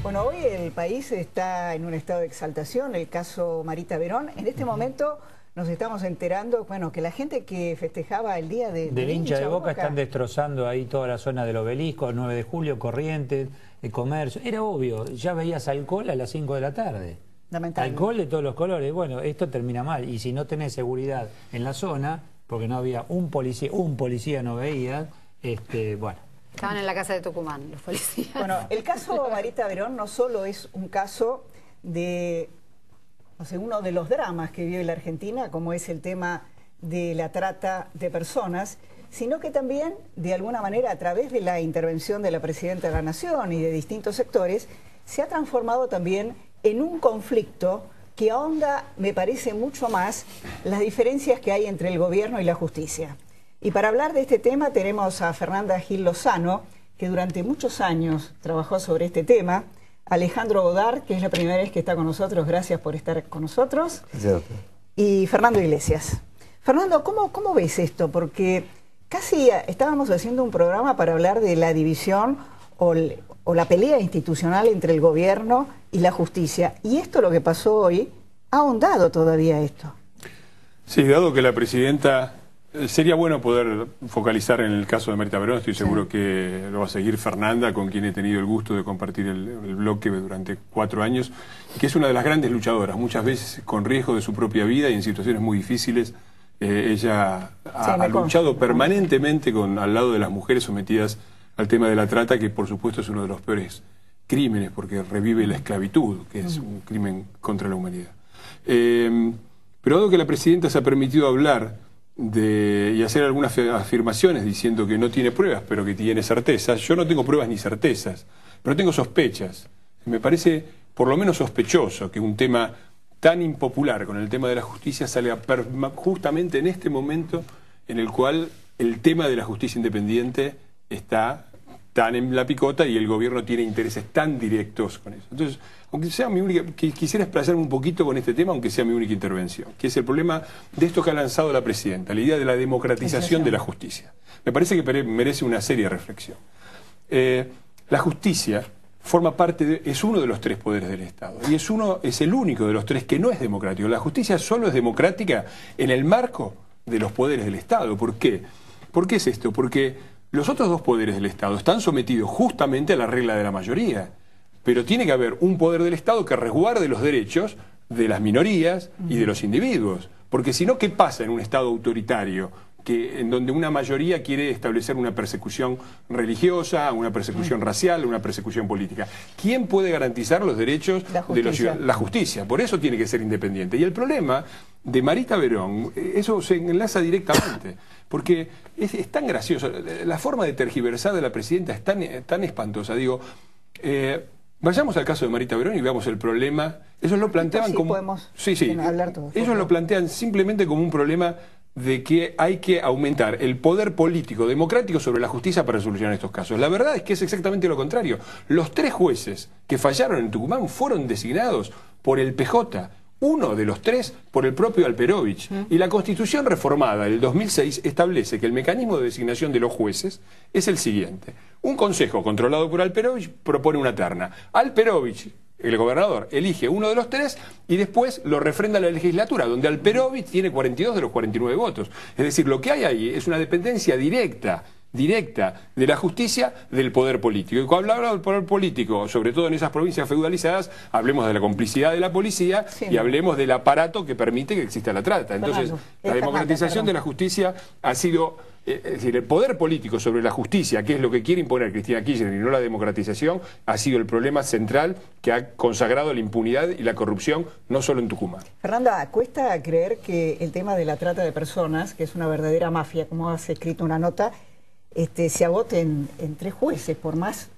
Bueno, hoy el país está en un estado de exaltación, el caso Marita Verón. En este momento nos estamos enterando, bueno, que la gente que festejaba el día del hincha de Boca están destrozando ahí toda la zona del Obelisco, 9 de julio, Corrientes, el comercio. Era obvio, ya veías alcohol a las 5 de la tarde. Alcohol de todos los colores. Bueno, esto termina mal. Y si no tenés seguridad en la zona, porque no había un policía no veía, bueno. Estaban en la casa de Tucumán, los policías. Bueno, el caso Marita Verón no solo es un caso de, no sé, uno de los dramas que vive la Argentina, como es el tema de la trata de personas, sino que también, de alguna manera, a través de la intervención de la Presidenta de la Nación y de distintos sectores, se ha transformado también en un conflicto que ahonda, me parece, mucho más las diferencias que hay entre el gobierno y la justicia. Y para hablar de este tema tenemos a Fernanda Gil Lozano, que durante muchos años trabajó sobre este tema, Alejandro Godard, que es la primera vez que está con nosotros, gracias por estar con nosotros, y Fernando Iglesias. Fernando, ¿cómo ves esto? Porque casi estábamos haciendo un programa para hablar de la división o la pelea institucional entre el gobierno y la justicia, y esto, lo que pasó hoy, ha ahondado todavía esto. Sí, dado que la Presidenta... Sería bueno poder focalizar en el caso de Marita Verón. Estoy seguro que lo va a seguir Fernanda, con quien he tenido el gusto de compartir el bloque durante 4 años, y que es una de las grandes luchadoras, muchas veces con riesgo de su propia vida y en situaciones muy difíciles. Ella ha luchado permanentemente al lado de las mujeres sometidas al tema de la trata, que por supuesto es uno de los peores crímenes, porque revive la esclavitud, que es un crimen contra la humanidad. Pero dado que la Presidenta se ha permitido hablar y hacer algunas afirmaciones diciendo que no tiene pruebas, pero que tiene certezas. Yo no tengo pruebas ni certezas, pero tengo sospechas. Me parece por lo menos sospechoso que un tema tan impopular con el tema de la justicia salga justamente en este momento en el cual el tema de la justicia independiente está tan en la picota y el gobierno tiene intereses tan directos con eso. Entonces, aunque sea mi única, quisiera explayarme un poquito con este tema, aunque sea mi única intervención, que es el problema de esto que ha lanzado la Presidenta, la idea de la democratización de la justicia. Me parece que merece una seria reflexión. La justicia forma parte es uno de los 3 poderes del Estado, y es el único de los 3 que no es democrático. La justicia solo es democrática en el marco de los poderes del Estado. ¿Por qué? ¿Por qué es esto? Porque los otros 2 poderes del Estado están sometidos justamente a la regla de la mayoría, pero tiene que haber un poder del Estado que resguarde los derechos de las minorías y de los individuos, porque si no, ¿qué pasa en un Estado autoritario? En donde una mayoría quiere establecer una persecución religiosa, una persecución racial, una persecución política. ¿Quién puede garantizar los derechos de los ciudadanos? La justicia. Por eso tiene que ser independiente. Y el problema de Marita Verón, eso se enlaza directamente, porque es tan gracioso. La forma de tergiversar de la Presidenta es tan espantosa. Digo, vayamos al caso de Marita Verón y veamos el problema. Ellos lo planteaban como... Hablar todos. Ellos lo plantean simplemente como un problema de que hay que aumentar el poder político democrático sobre la justicia para solucionar estos casos. La verdad es que es exactamente lo contrario. Los 3 jueces que fallaron en Tucumán fueron designados por el PJ, uno de los 3 por el propio Alperovich. Y la Constitución reformada del 2006 establece que el mecanismo de designación de los jueces es el siguiente. Un consejo controlado por Alperovich propone una terna. Alperovich, el gobernador, elige uno de los 3 y después lo refrenda la legislatura, donde Alperovich tiene 42 de los 49 votos. Es decir, lo que hay ahí es una dependencia directa de la justicia del poder político. Y cuando hablamos del poder político, sobre todo en esas provincias feudalizadas, hablemos de la complicidad de la policía y hablemos del aparato que permite que exista la trata. Entonces, la democratización de la justicia ha sido... Es decir, el poder político sobre la justicia, que es lo que quiere imponer Cristina Kirchner y no la democratización, ha sido el problema central que ha consagrado la impunidad y la corrupción, no solo en Tucumán. Fernanda, cuesta creer que el tema de la trata de personas, que es una verdadera mafia, como has escrito una nota, se agote en 3 jueces, por más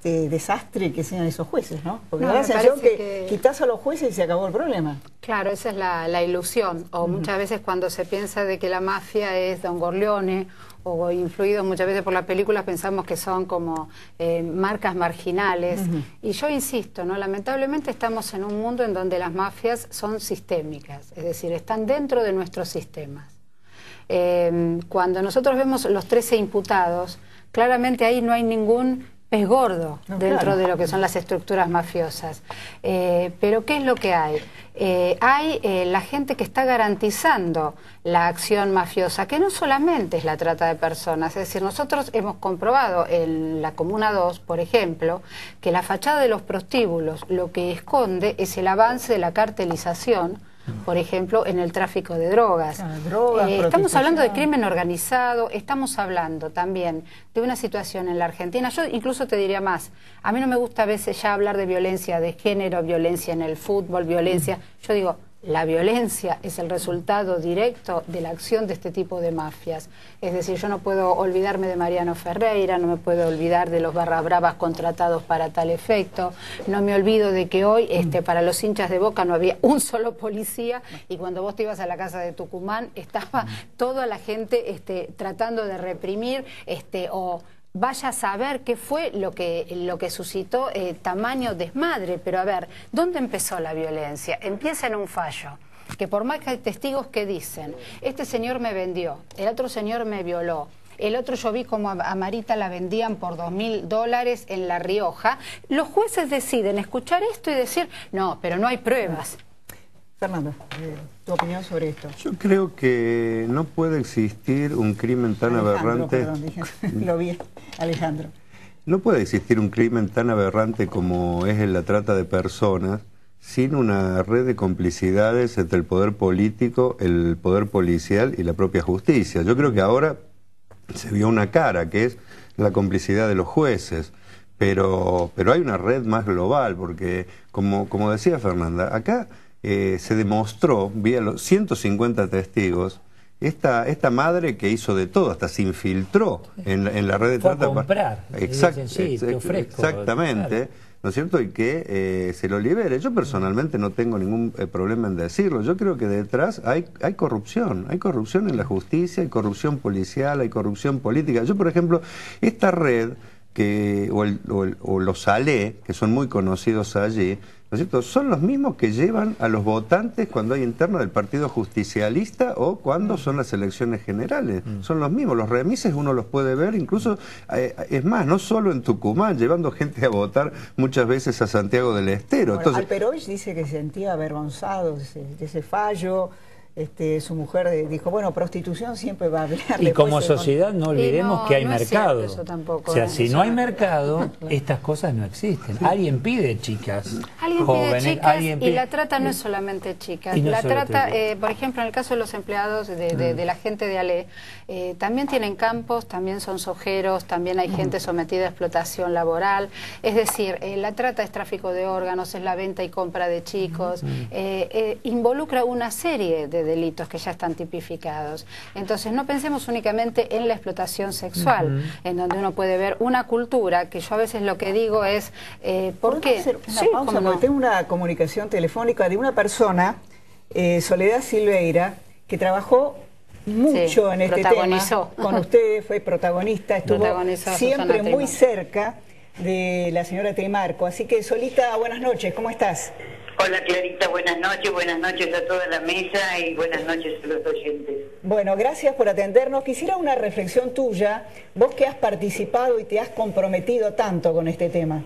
desastre que sean esos jueces, ¿no? Porque da la sensación que quitas a los jueces y se acabó el problema. Claro, esa es la ilusión. O muchas veces cuando se piensa de que la mafia es Don Corleone, o influidos muchas veces por las películas, pensamos que son como marcas marginales. Y yo insisto, ¿no? Lamentablemente estamos en un mundo en donde las mafias son sistémicas, es decir, están dentro de nuestros sistemas. Cuando nosotros vemos los 13 imputados, claramente ahí no hay ningún pez gordo dentro de lo que son las estructuras mafiosas. Pero ¿qué es lo que hay? Hay la gente que está garantizando la acción mafiosa, que no solamente es la trata de personas, es decir, nosotros hemos comprobado en la Comuna 2, por ejemplo, que la fachada de los prostíbulos lo que esconde es el avance de la cartelización, por ejemplo, en el tráfico de drogas. Estamos hablando de crimen organizado, estamos hablando también de una situación en la Argentina. Yo incluso te diría más, a mí no me gusta a veces ya hablar de violencia de género, violencia en el fútbol, violencia... Yo digo, la violencia es el resultado directo de la acción de este tipo de mafias. Es decir, yo no puedo olvidarme de Mariano Ferreira, no me puedo olvidar de los barra bravas contratados para tal efecto, no me olvido de que hoy para los hinchas de Boca no había un solo policía y cuando vos te ibas a la casa de Tucumán estaba toda la gente tratando de reprimir o... Vaya a saber qué fue lo que suscitó tamaño desmadre. Pero a ver, ¿dónde empezó la violencia? Empieza en un fallo, que por más que hay testigos que dicen, este señor me vendió, el otro señor me violó, el otro yo vi como a Marita la vendían por $2000 en La Rioja, los jueces deciden escuchar esto y decir, no, pero no hay pruebas. Fernando, tu opinión sobre esto. Yo creo que no puede existir un crimen tan aberrante... Perdón, dije, lo vi, Alejandro. No puede existir un crimen tan aberrante como es la trata de personas sin una red de complicidades entre el poder político, el poder policial y la propia justicia. Yo creo que ahora se vio una cara, que es la complicidad de los jueces. Pero hay una red más global, porque, como decía Fernanda, acá... se demostró, vía los 150 testigos, esta madre que hizo de todo, hasta se infiltró en la red de trata. Fue a comprar, te ofrezco, exactamente, claro. ¿No es cierto? Y que se lo libere. Yo personalmente no tengo ningún problema en decirlo. Yo creo que detrás hay corrupción en la justicia, hay corrupción policial, hay corrupción política. Yo, por ejemplo, esta red o los ALE, que son muy conocidos allí, ¿no es cierto? Son los mismos que llevan a los votantes cuando hay interna del Partido Justicialista o cuando son las elecciones generales. Son los mismos. Los remises uno los puede ver, incluso, es más, no solo en Tucumán, llevando gente a votar muchas veces a Santiago del Estero. Bueno, entonces, Alperovich dice que se sentía avergonzado de ese fallo. Su mujer dijo, bueno, prostitución siempre va a hablar. Y como sociedad no olvidemos que hay mercado. Eso tampoco, o sea, si no hay mercado, estas cosas no existen. Alguien pide chicas jóvenes. Y la trata no es solamente chicas. La trata, por ejemplo, en el caso de los empleados de la gente de ALE, también tienen campos, también son sojeros, también hay gente sometida a explotación laboral. Es decir, la trata es tráfico de órganos, es la venta y compra de chicos, involucra una serie de delitos que ya están tipificados. Entonces no pensemos únicamente en la explotación sexual, en donde uno puede ver una cultura, que yo a veces lo que digo es, ¿por qué? Hacer una pausa, porque tengo una comunicación telefónica de una persona, Soledad Silveira, que trabajó mucho en este tema con ustedes, fue protagonista, estuvo siempre muy cerca de la señora Trimarco. Así que, Solita, buenas noches, ¿cómo estás? Hola Clarita, buenas noches a toda la mesa y buenas noches a los oyentes. Bueno, gracias por atendernos. Quisiera una reflexión tuya, vos que has participado y te has comprometido tanto con este tema.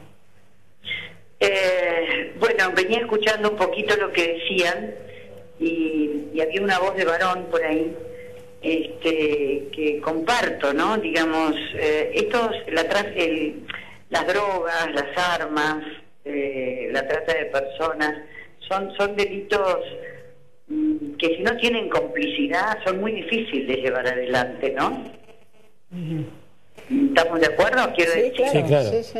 Bueno, venía escuchando un poquito lo que decían y había una voz de varón por ahí que comparto, ¿no? Digamos, las drogas, las armas, la trata de personas, son delitos que si no tienen complicidad son muy difíciles de llevar adelante, ¿no? ¿Estamos de acuerdo? Quiero decir. Claro. Sí, claro. Sí, sí.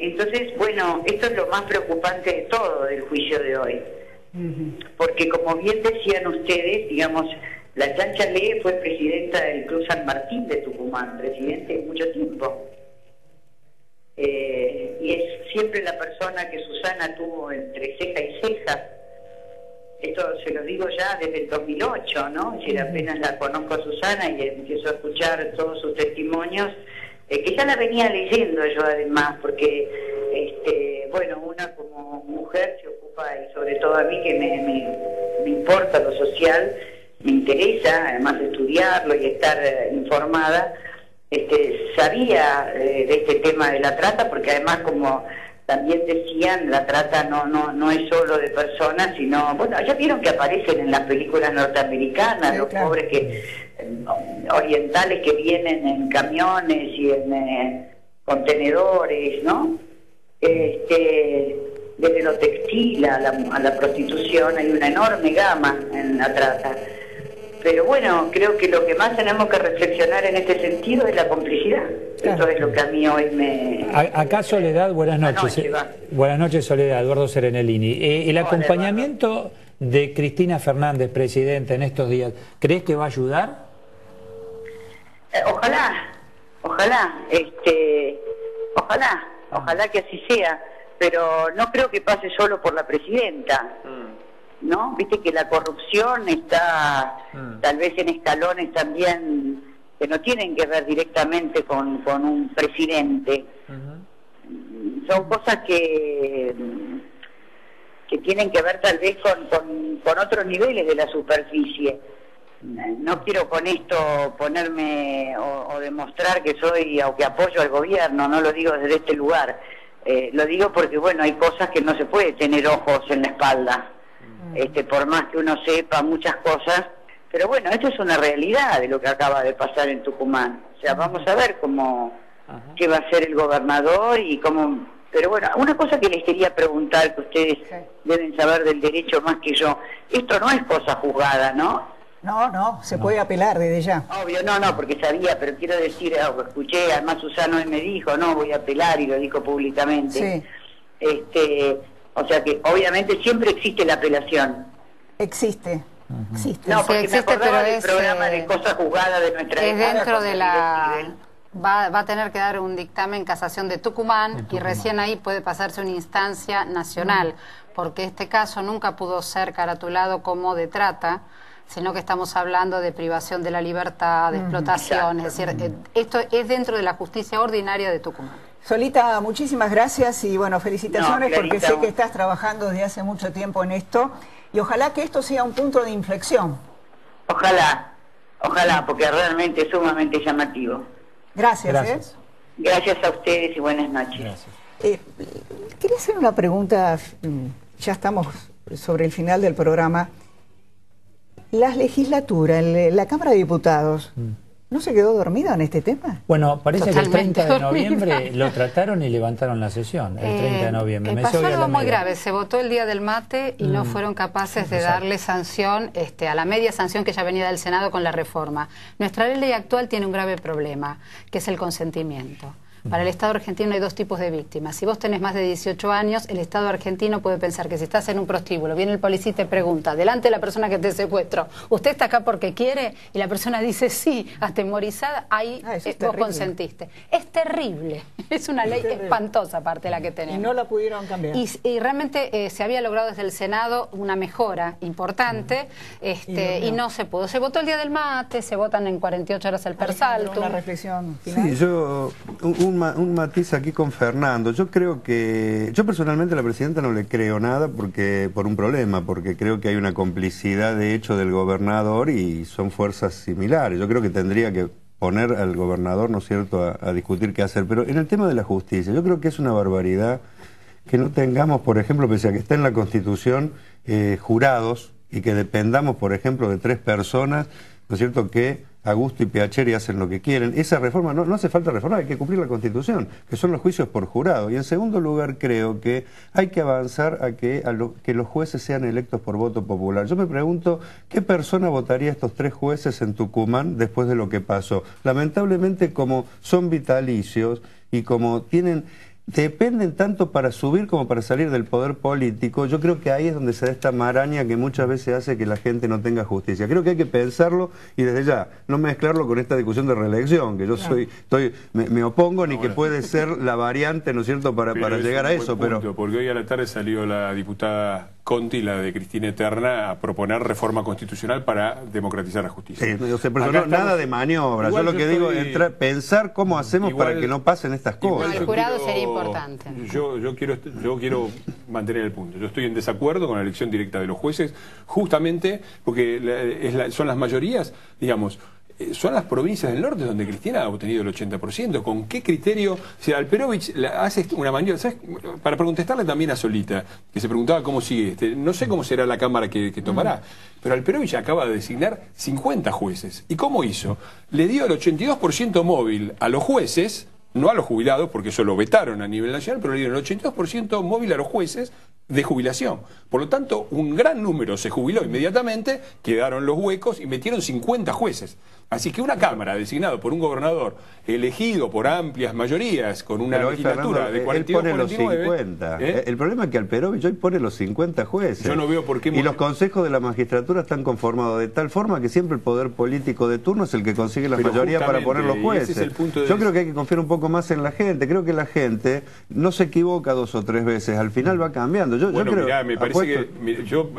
Entonces, bueno, esto es lo más preocupante de todo del juicio de hoy. Porque como bien decían ustedes, digamos, la Chancha Lee fue presidenta del Club San Martín de Tucumán, presidente mucho tiempo. Y es siempre la persona que Susana tuvo entre ceja y ceja. Esto se lo digo ya desde el 2008, ¿no? Es decir, apenas la conozco a Susana y empiezo a escuchar todos sus testimonios, que ya la venía leyendo yo además, porque, bueno, una como mujer se ocupa, y sobre todo a mí que me importa lo social, me interesa además de estudiarlo y estar informada, sabía de este tema de la trata, porque además, como también decían, la trata no es solo de personas, sino, bueno, ya vieron que aparecen en las películas norteamericanas, los pobres orientales que vienen en camiones y en contenedores, ¿no? Desde lo textil a la prostitución hay una enorme gama en la trata. Pero bueno, creo que lo que más tenemos que reflexionar en este sentido es la complicidad. Esto es lo que a mí hoy me... Acá Soledad, buenas noches. Buenas noches, Soledad, Eduardo Serenellini. El acompañamiento de Cristina Fernández, presidenta, en estos días, ¿crees que va a ayudar? Ojalá que así sea, pero no creo que pase solo por la presidenta. ¿No? Viste que la corrupción está tal vez en escalones también que no tienen que ver directamente con un presidente. Son cosas que tienen que ver tal vez con otros niveles de la superficie. No quiero con esto ponerme o demostrar que soy o que apoyo al gobierno, no lo digo desde este lugar. Lo digo porque, bueno, hay cosas que no se puede tener ojos en la espalda. Por más que uno sepa muchas cosas, pero bueno, esto es una realidad de lo que acaba de pasar en Tucumán. O sea, vamos a ver qué va a hacer el gobernador y cómo... Pero bueno, una cosa que les quería preguntar, que ustedes deben saber del derecho más que yo, esto no es cosa juzgada, ¿no? No, se puede apelar desde ya. Obvio, no, porque sabía, pero quiero decir, escuché, además Susano él me dijo, no, voy a apelar, y lo dijo públicamente. Sí. O sea que obviamente siempre existe la apelación. Existe. No, porque sí, existe, me acordaba pero del programa de cosas juzgadas de nuestra época. Es dentro de la... Va a tener que dar un dictamen en casación de Tucumán y recién ahí puede pasarse una instancia nacional, porque este caso nunca pudo ser caratulado como de trata, sino que estamos hablando de privación de la libertad, de explotación, es decir, esto es dentro de la justicia ordinaria de Tucumán. Solita, muchísimas gracias y bueno, felicitaciones porque sé que estás trabajando desde hace mucho tiempo en esto y ojalá que esto sea un punto de inflexión. Ojalá, porque realmente es sumamente llamativo. Gracias. Gracias a ustedes y buenas noches. Quería hacer una pregunta, ya estamos sobre el final del programa. La legislatura, la Cámara de Diputados... ¿No se quedó dormido en este tema? Bueno, parece Totalmente que el 30 de noviembre lo trataron y levantaron la sesión, el 30 de noviembre. Pasó algo muy grave, se votó el día del mate y no fueron capaces de darle sanción a la media sanción que ya venía del Senado con la reforma. Nuestra ley actual tiene un grave problema, que es el consentimiento. Para el Estado argentino hay dos tipos de víctimas. Si vos tenés más de 18 años, el Estado argentino puede pensar que si estás en un prostíbulo, viene el policía y te pregunta, delante de la persona que te secuestró, ¿usted está acá porque quiere? Y la persona dice sí, atemorizada, ahí vos consentiste. Es terrible, es una ley espantosa aparte la que tenemos. Y no la pudieron cambiar. Y realmente se había logrado desde el Senado una mejora importante y no se pudo. Se votó el día del mate, se votan en 48 horas el persalto. Una reflexión final. Sí, yo... Un matiz aquí con Fernando. Yo creo que... Yo personalmente a la presidenta no le creo nada por un problema, porque creo que hay una complicidad de hecho del gobernador y son fuerzas similares. Yo creo que tendría que poner al gobernador, ¿no es cierto?, a discutir qué hacer. Pero en el tema de la justicia, yo creo que es una barbaridad que no tengamos, por ejemplo, pese a que está en la Constitución, jurados y que dependamos, por ejemplo, de 3 personas, ¿no es cierto?, que Augusto y Piaceri hacen lo que quieren. Esa reforma, no hace falta reformar, hay que cumplir la Constitución, que son los juicios por jurado. Y en segundo lugar, creo que hay que avanzar a que los jueces sean electos por voto popular. Yo me pregunto, ¿qué persona votaría estos 3 jueces en Tucumán después de lo que pasó? Lamentablemente, como son vitalicios y como dependen tanto para subir como para salir del poder político, yo creo que ahí es donde se da esta maraña que muchas veces hace que la gente no tenga justicia. Creo que hay que pensarlo y desde ya no mezclarlo con esta discusión de reelección, que yo me opongo ni que puede ser la variante, ¿no es cierto?, para llegar a eso. Porque hoy a la tarde salió la diputada Conti, la de Cristina Eterna, a proponer reforma constitucional para democratizar la justicia. Pero nada de maniobra. Yo lo que digo es pensar cómo hacemos para que no pasen estas cosas. El jurado sería importante. Yo quiero mantener el punto. Yo estoy en desacuerdo con la elección directa de los jueces, justamente porque son las mayorías, digamos. son las provincias del norte donde Cristina ha obtenido el 80%. ¿Con qué criterio? O sea, Alperovich hace una maniobra, ¿sabes? Para contestarle también a Solita, que se preguntaba cómo sigue no sé cómo será la Cámara que tomará, pero Alperovich acaba de designar 50 jueces. ¿Y cómo hizo? Le dio el 82% móvil a los jueces, no a los jubilados, porque eso lo vetaron a nivel nacional, pero le dieron el 82% móvil a los jueces de jubilación. Por lo tanto, un gran número se jubiló inmediatamente, quedaron los huecos y metieron 50 jueces. Así que una Cámara designada por un gobernador elegido por amplias mayorías, con una legislatura de 42 pone 49, los 50. El problema es que Alperovich hoy pone los 50 jueces. Yo no veo por qué... Y los consejos de la magistratura están conformados de tal forma que siempre el poder político de turno es el que consigue la mayoría para poner los jueces. Ese es el punto Yo creo que hay que confiar un poco más en la gente. Creo que la gente no se equivoca 2 o 3 veces. Al final va cambiando. Yo creo, mirá, me parece que... Yo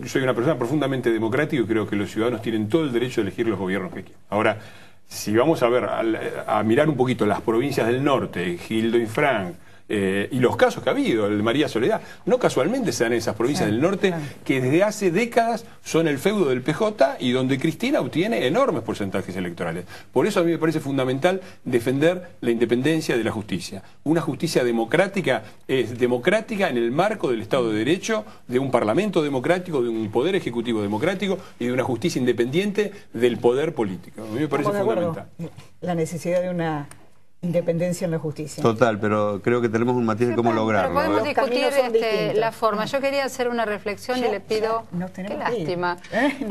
soy una persona profundamente democrática y creo que los ciudadanos tienen todo el derecho de elegir los gobiernos que quieran. Ahora, si vamos a ver, a mirar un poquito las provincias del norte, Gildo Infran, y los casos que ha habido, el de María Soledad, no casualmente se dan en esas provincias del norte que desde hace décadas son el feudo del PJ y donde Cristina obtiene enormes porcentajes electorales. Por eso a mí me parece fundamental defender la independencia de la justicia. Una justicia democrática es democrática en el marco del Estado de Derecho, de un parlamento democrático, de un poder ejecutivo democrático y de una justicia independiente del poder político. A mí me parece fundamental. La necesidad de una independencia en la justicia. Total, pero creo que tenemos un matiz de cómo lograrlo. Pero podemos discutir la forma. Yo quería hacer una reflexión y le pido... Qué lástima.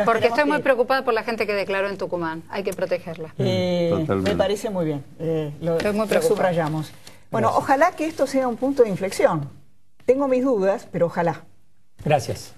Porque estoy muy preocupada por la gente que declaró en Tucumán. Hay que protegerla. Me parece muy bien. Lo subrayamos. Bueno, ojalá que esto sea un punto de inflexión. Tengo mis dudas, pero ojalá. Gracias.